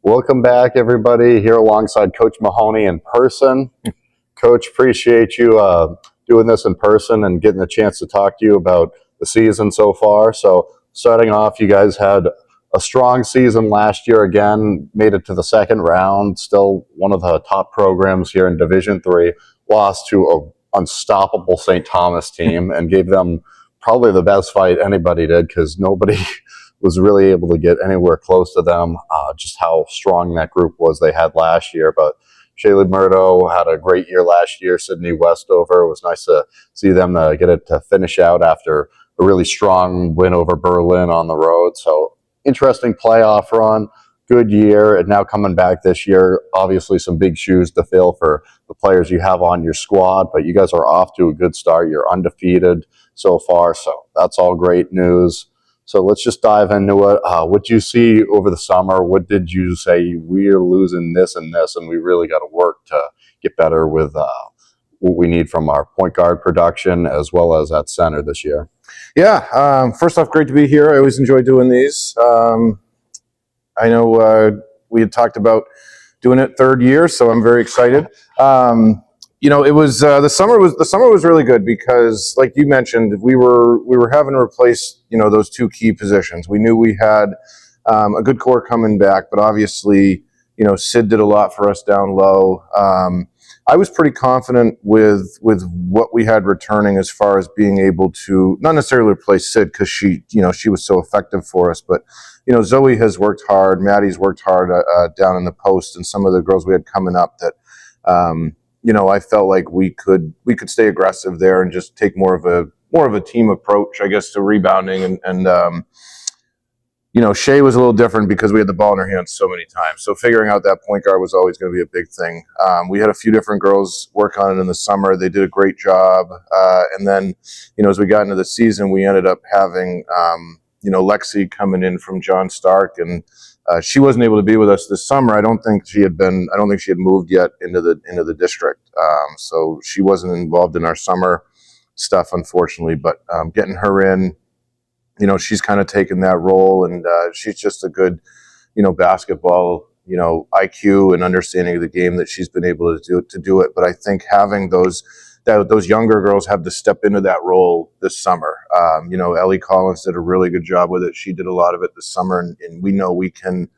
Welcome back, everybody, here alongside Coach Mahoney in person. Coach, appreciate you doing this in person and getting the chance to talk to you about the season so far. So starting off, you guys had a strong season last year again, made it to the second round, still one of the top programs here in Division III, lost to an unstoppable St. Thomas team and gave them probably the best fight anybody did because nobody was really able to get anywhere close to them, just how strong that group was they had last year. But Shaylee Murdough had a great year last year. Sydney Westover, it was nice to see them get it to finish out after a really strong win over Berlin on the road. So interesting playoff run, good year, and now coming back this year, obviously some big shoes to fill for the players you have on your squad, but you guys are off to a good start. You're undefeated so far, so that's all great news. So let's just dive into it. What did you see over the summer? What did you say, we're losing this and this, and we really got to work to get better with what we need from our point guard production as well as at center this year? Yeah, first off, great to be here. I always enjoy doing these. I know we had talked about doing it third year, so I'm very excited. It was the summer was really good because, like you mentioned, we were having to replace those two key positions. We knew we had a good core coming back, but obviously Sid did a lot for us down low. I was pretty confident with what we had returning as far as being able to not necessarily replace Sid because she was so effective for us, but Zoe has worked hard, Maddie's worked hard down in the post, and some of the girls we had coming up that. I felt like we could stay aggressive there and just take more of a team approach, I guess, to rebounding. And Shay was a little different because we had the ball in her hands so many times. So figuring out that point guard was always going to be a big thing. We had a few different girls work on it in the summer. They did a great job. And then, as we got into the season, we ended up having, Lexi coming in from John Stark, and she wasn't able to be with us this summer. I don't think she had moved yet into the district. So she wasn't involved in our summer stuff, unfortunately, but getting her in, she's kind of taken that role, and she's just a good, basketball, IQ and understanding of the game that she's been able to do it. But I think having those younger girls have to step into that role this summer. Ellie Collins did a really good job with it. She did a lot of it this summer, and we know we can,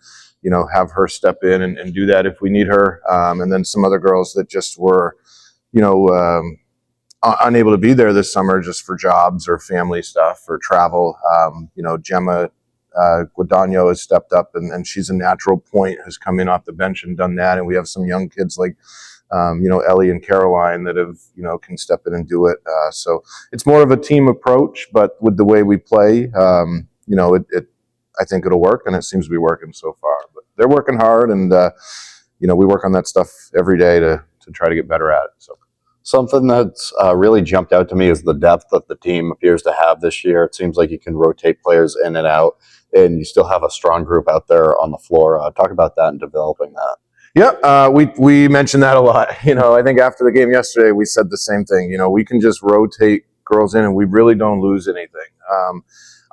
have her step in and do that if we need her. And then some other girls that just were, unable to be there this summer just for jobs or family stuff or travel. Gemma Guadagno has stepped up, and she's a natural point, has come in off the bench and done that. And we have some young kids like Ellie and Caroline that have, can step in and do it. So it's more of a team approach, but with the way we play, I think it'll work, and it seems to be working so far. But they're working hard, and we work on that stuff every day to try to get better at it. So something that's really jumped out to me is the depth that the team appears to have this year. It seems like you can rotate players in and out, and you still have a strong group out there on the floor. Talk about that and developing that. Yeah, we mentioned that a lot. I think after the game yesterday, we said the same thing. We can just rotate girls in, and we really don't lose anything.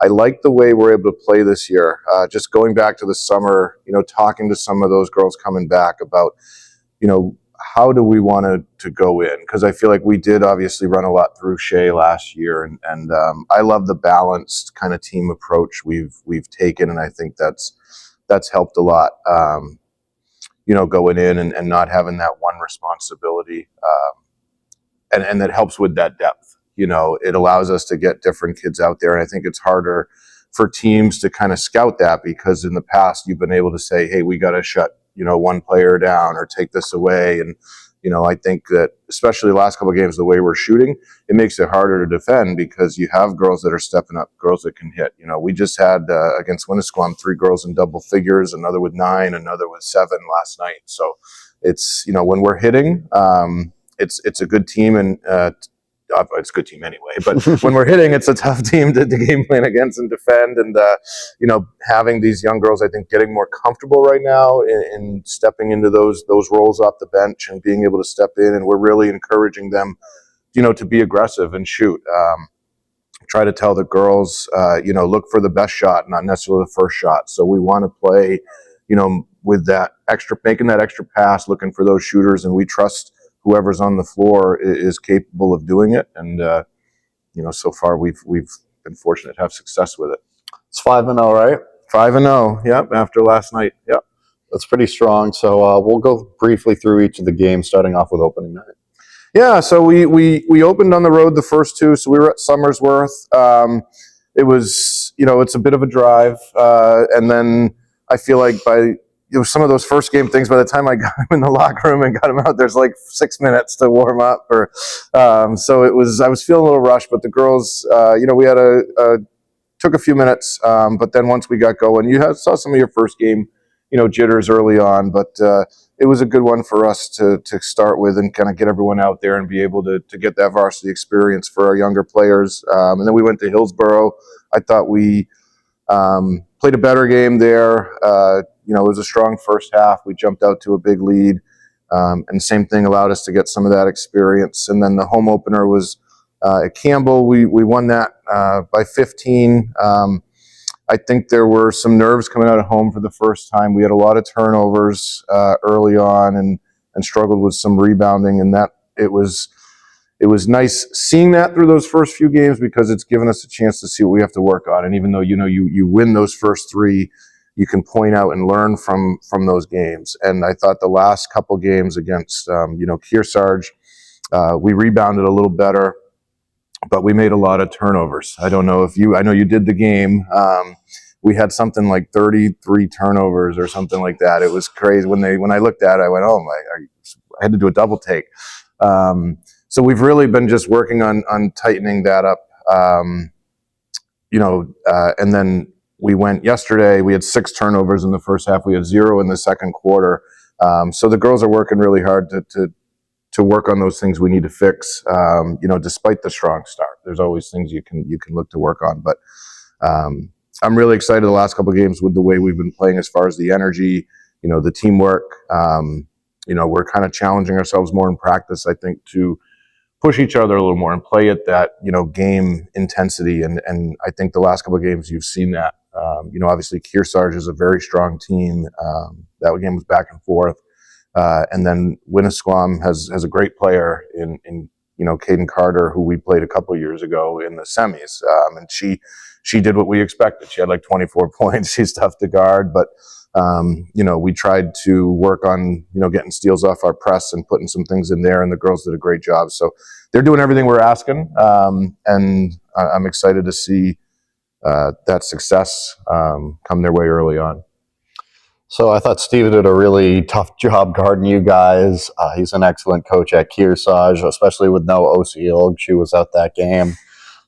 I like the way we're able to play this year. Just going back to the summer, talking to some of those girls coming back about, how do we want to go in? Because I feel like we did obviously run a lot through Shay last year, and I love the balanced kind of team approach we've taken, and I think that's helped a lot. Going in and not having that one responsibility, and that helps with that depth. It allows us to get different kids out there, and I think it's harder for teams to kind of scout that because in the past you've been able to say, hey, we got to shut one player down or take this away, and I think that especially the last couple of games, the way we're shooting, it makes it harder to defend because you have girls that are stepping up, girls that can hit. We just had against Winnisquam 3 girls in double figures, another with 9, another with 7 last night. So it's when we're hitting, it's a good team, and it's a good team anyway. But when we're hitting, it's a tough team to game plan against and defend. And having these young girls, I think, getting more comfortable right now in stepping into those roles off the bench and being able to step in. And we're really encouraging them, to be aggressive and shoot. Try to tell the girls, look for the best shot, not necessarily the first shot. So we want to play, with that making that extra pass, looking for those shooters, and we trust whoever's on the floor is capable of doing it. And so far we've been fortunate to have success with it. It's 5-0, right? 5-0. Yep. After last night. Yep. That's pretty strong. So we'll go briefly through each of the games, starting off with opening night. Yeah, so we opened on the road the first two. So we were at Somersworth. It was, it's a bit of a drive, and then I feel like some of those first game things, by the time I got him in the locker room and got him out, there's like 6 minutes to warm up, so I was feeling a little rushed. But the girls, we had took a few minutes, but then once we got going, saw some of your first game, jitters early on, but it was a good one for us to start with and kind of get everyone out there and be able to get that varsity experience for our younger players. And then we went to Hillsborough. I thought we played a better game there. It was a strong first half. We jumped out to a big lead, and same thing allowed us to get some of that experience. And then the home opener was at Campbell. We won that by 15. I think there were some nerves coming out of home for the first time. We had a lot of turnovers early on and struggled with some rebounding, and that it was nice seeing that through those first few games, because it's given us a chance to see what we have to work on. And even though you win those first three, you can point out and learn from those games. And I thought the last couple games against Kearsarge, we rebounded a little better, but we made a lot of turnovers. I don't know I know you did the game. We had something like 33 turnovers or something like that. It was crazy. When I looked at it, I went, oh my, I had to do a double take. So we've really been just working on tightening that up. And then we went yesterday, we had 6 turnovers in the first half. We had 0 in the second quarter. So the girls are working really hard to work on those things we need to fix. Despite the strong start, there's always things you can look to work on. But I'm really excited the last couple of games with the way we've been playing as far as the energy, the teamwork. We're kind of challenging ourselves more in practice, I think, to push each other a little more and play at that, game intensity. And I think the last couple of games you've seen that. Obviously Kearsarge is a very strong team. That game was back and forth. And then Winnisquam has a great player in Caden Carter, who we played a couple of years ago in the semis. And she did what we expected. She had like 24 points. She's tough to guard, but we tried to work on, getting steals off our press and putting some things in there, and the girls did a great job. So they're doing everything we're asking. And I'm excited to see that success come their way early on. So I thought Steve did a really tough job guarding you guys. He's an excellent coach at Kearsarge, especially with no Ilg. She was out that game.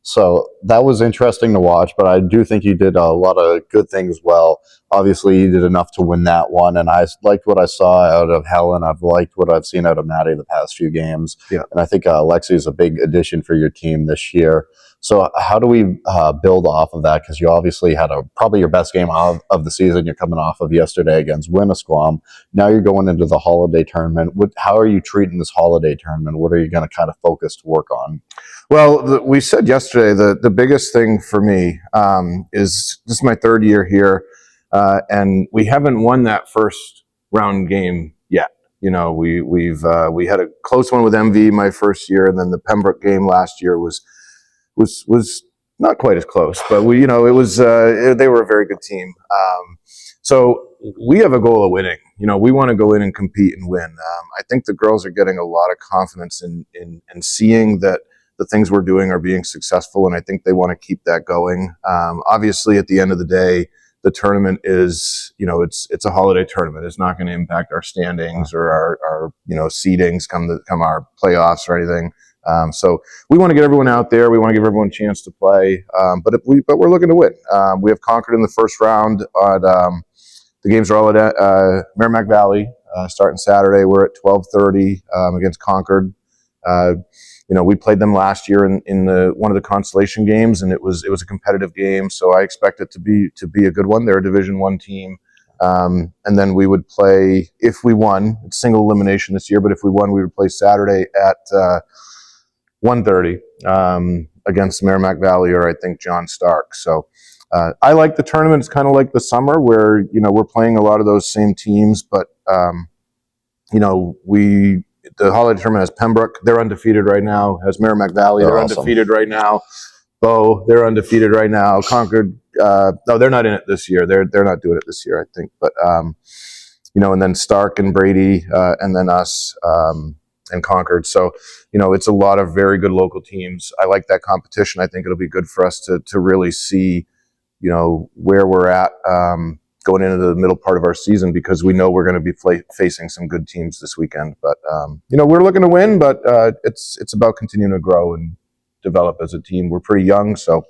So that was interesting to watch, but I do think you did a lot of good things well. Obviously, you did enough to win that one, and I liked what I saw out of Helen. I've liked what I've seen out of Maddie the past few games. Yeah. And I think Lexi is a big addition for your team this year. So how do we build off of that? Because you obviously had probably your best game of the season. You're coming off of yesterday against Winnisquam. Now you're going into the holiday tournament. How are you treating this holiday tournament? What are you going to kind of focus to work on? Well, we said yesterday the biggest thing for me is this is my third year here, and we haven't won that first round game yet. We had a close one with MV my first year, and then the Pembroke game last year was not quite as close, but it was they were a very good team. So we have a goal of winning. We want to go in and compete and win. I think the girls are getting a lot of confidence in seeing that the things we're doing are being successful, and I think they want to keep that going. Obviously, at the end of the day, the tournament is, it's a holiday tournament. It's not going to impact our standings or our seedings come our playoffs or anything. So we want to get everyone out there. We want to give everyone a chance to play. But we're looking to win. We have Concord in the first round. The games are all at Merrimack Valley starting Saturday. We're at 12:30 against Concord. We played them last year in one of the consolation games, and it was a competitive game. So I expect it to be a good one. They're a Division I team. And then we would play, if we won, it's single elimination this year, but if we won, we would play Saturday at 1:30 against Merrimack Valley or I think John Stark. So I like the tournament. It's kind of like the summer where, we're playing a lot of those same teams, but, the holiday tournament has Pembroke. They're undefeated right now. Has Merrimack Valley. They're awesome. undefeated right now. Bow, they're undefeated right now. Concord, no, they're not in it this year. They're not doing it this year, I think. But, and then Stark and Brady, and then us, and Concord. So, it's a lot of very good local teams. I like that competition. I think it'll be good for us to really see, where we're at going into the middle part of our season, because we know we're going to be facing some good teams this weekend. But, we're looking to win, but it's about continuing to grow and develop as a team. We're pretty young, so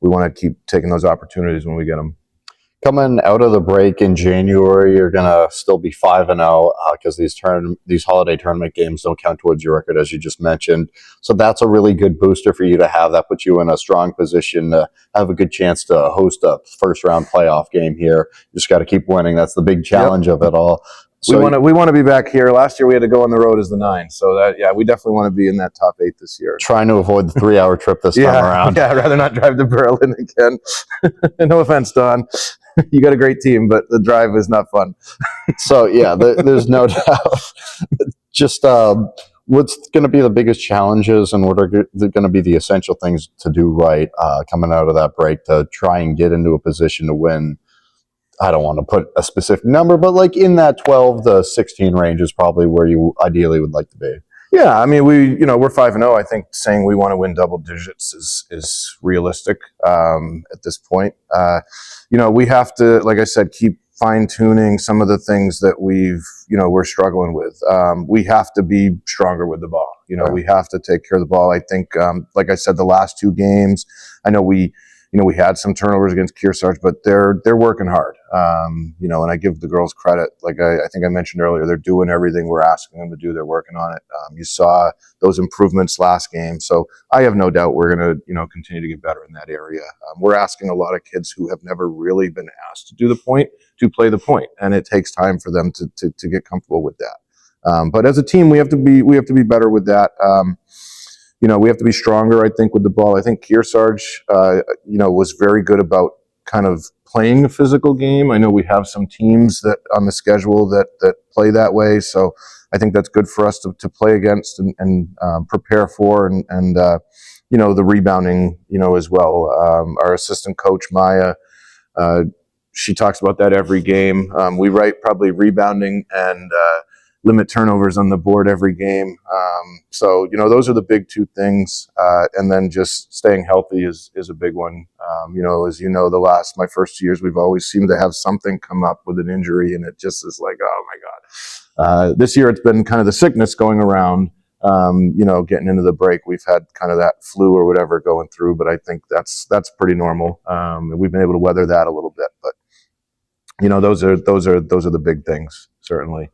we want to keep taking those opportunities when we get them. Coming out of the break in January, you're gonna still be 5-0 because these holiday tournament games don't count towards your record, as you just mentioned. So that's a really good booster for you to have. That puts you in a strong position to have a good chance to host a first round playoff game here. You just got to keep winning. That's the big challenge of it all. So we want to be back here. Last year we had to go on the road as the 9. So we definitely want to be in that top 8 this year. Trying to avoid the 3-hour trip this time around. Yeah, I'd rather not drive to Berlin again. No offense, Don. You got a great team, but the drive is not fun. So there's no doubt. Just what's going to be the biggest challenges, and what are going to be the essential things to do right coming out of that break to try and get into a position to win? I don't want to put a specific number, but like in that 12 to 16 range is probably where you ideally would like to be. Yeah, I mean, we're 5-0. I think saying we want to win double digits is realistic at this point. We have to, like I said, keep fine-tuning some of the things that we're struggling with. We have to be stronger with the ball. We have to take care of the ball. I think, like I said, the last 2 games, I know we had some turnovers against Kearsarge, but they're working hard. And I give the girls credit. Like I think I mentioned earlier, they're doing everything we're asking them to do. They're working on it. You saw those improvements last game. So I have no doubt we're going to, continue to get better in that area. We're asking a lot of kids who have never really been asked to do the point to play the point, and it takes time for them to get comfortable with that. But as a team, we have to be better with that. We have to be stronger, I think, with the ball. I think Kearsarge, was very good about kind of playing a physical game. I know we have some teams that on the schedule that play that way. So I think that's good for us to play against and prepare for and the rebounding, as well. Our assistant coach, Maya, she talks about that every game. We write probably rebounding and limit turnovers on the board every game. So those are the big 2 things. And then just staying healthy is a big one. As my first 2 years, we've always seemed to have something come up with an injury, and it just is like, oh my God. This year it's been kind of the sickness going around, getting into the break. We've had kind of that flu or whatever going through, but I think that's pretty normal. And we've been able to weather that a little bit, but those are the big things, certainly.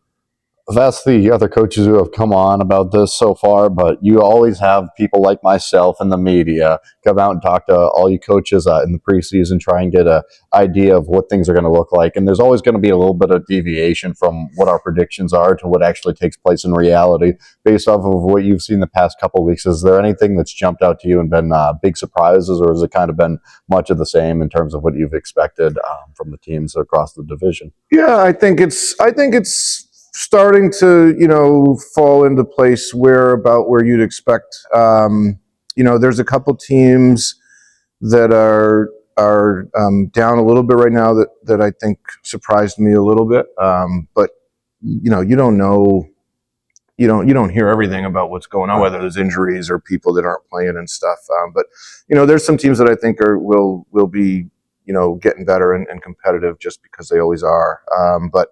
That's the other coaches who have come on about this so far, but you always have people like myself and the media come out and talk to all you coaches in the preseason, try and get an idea of what things are going to look like. And there's always going to be a little bit of deviation from what our predictions are to what actually takes place in reality based off of what you've seen the past couple of weeks. Is there anything that's jumped out to you and been big surprises, or has it kind of been much of the same in terms of what you've expected from the teams across the division? Yeah, I think it's starting to, fall into place where you'd expect. There's a couple teams that are down a little bit right now that I think surprised me a little bit. But you don't know, you don't hear everything about what's going on, whether there's injuries or people that aren't playing and stuff. But there's some teams that I think will be getting better and competitive just because they always are. But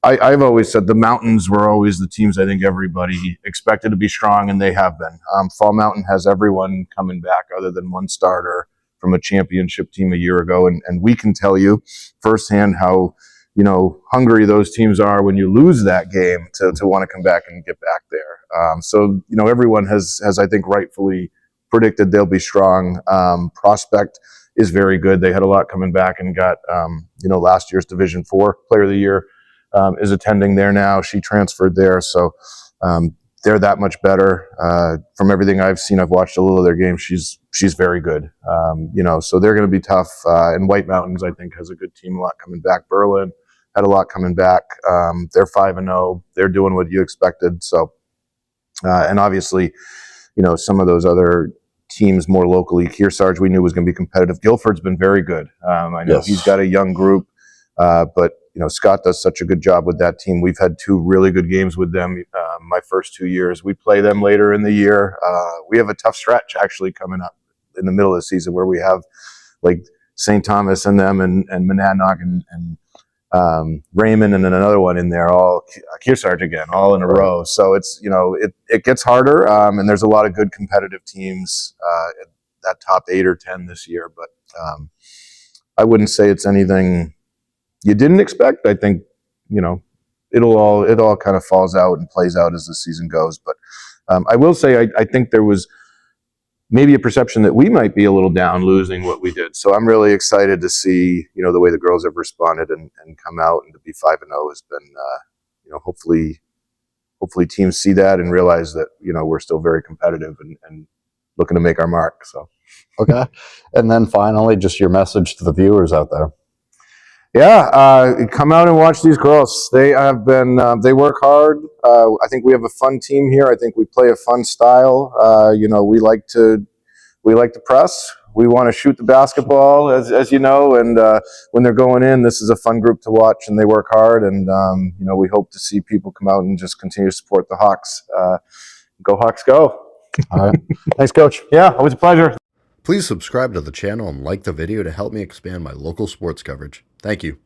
I've always said the Mountains were always the teams I think everybody expected to be strong, and they have been. Fall Mountain has everyone coming back other than one starter from a championship team a year ago, and we can tell you firsthand how hungry those teams are when you lose that game to want to come back and get back there. So everyone has I think rightfully predicted they'll be strong. Prospect is very good. They had a lot coming back and got last year's Division IV Player of the Year. Is attending there now. She transferred there. So they're that much better. From everything I've seen, I've watched a little of their games. She's very good. So they're going to be tough. And White Mountains, I think, has a good team, a lot coming back. Berlin had a lot coming back. They're 5-0. They're doing what you expected. So, and obviously, some of those other teams more locally, Kearsarge we knew was going to be competitive. Guilford's been very good. I know he's got a young group, but Scott does such a good job with that team. We've had 2 really good games with them my first 2 years. We play them later in the year. We have a tough stretch actually coming up in the middle of the season where we have like St. Thomas and them and Monadnock and Raymond and then another one in there, all Kearsarge again, all in a row. So it's, it gets harder, and there's a lot of good competitive teams at that top 8 or 10 this year. But I wouldn't say it's anything you didn't expect. I think, it all kind of falls out and plays out as the season goes. But I will say I think there was maybe a perception that we might be a little down losing what we did. So I'm really excited to see, the way the girls have responded and come out, and to be 5-0 has been, hopefully teams see that and realize that, we're still very competitive and looking to make our mark. So. Okay. And then finally, just your message to the viewers out there. Yeah, come out and watch these girls. They have been, they work hard. I think we have a fun team here. I think we play a fun style. We like to press. We want to shoot the basketball, as you know, and when they're going in, this is a fun group to watch, and they work hard. And we hope to see people come out and just continue to support the Hawks. Go Hawks, go! All right, thanks, Coach. Yeah, always a pleasure. Please subscribe to the channel and like the video to help me expand my local sports coverage. Thank you.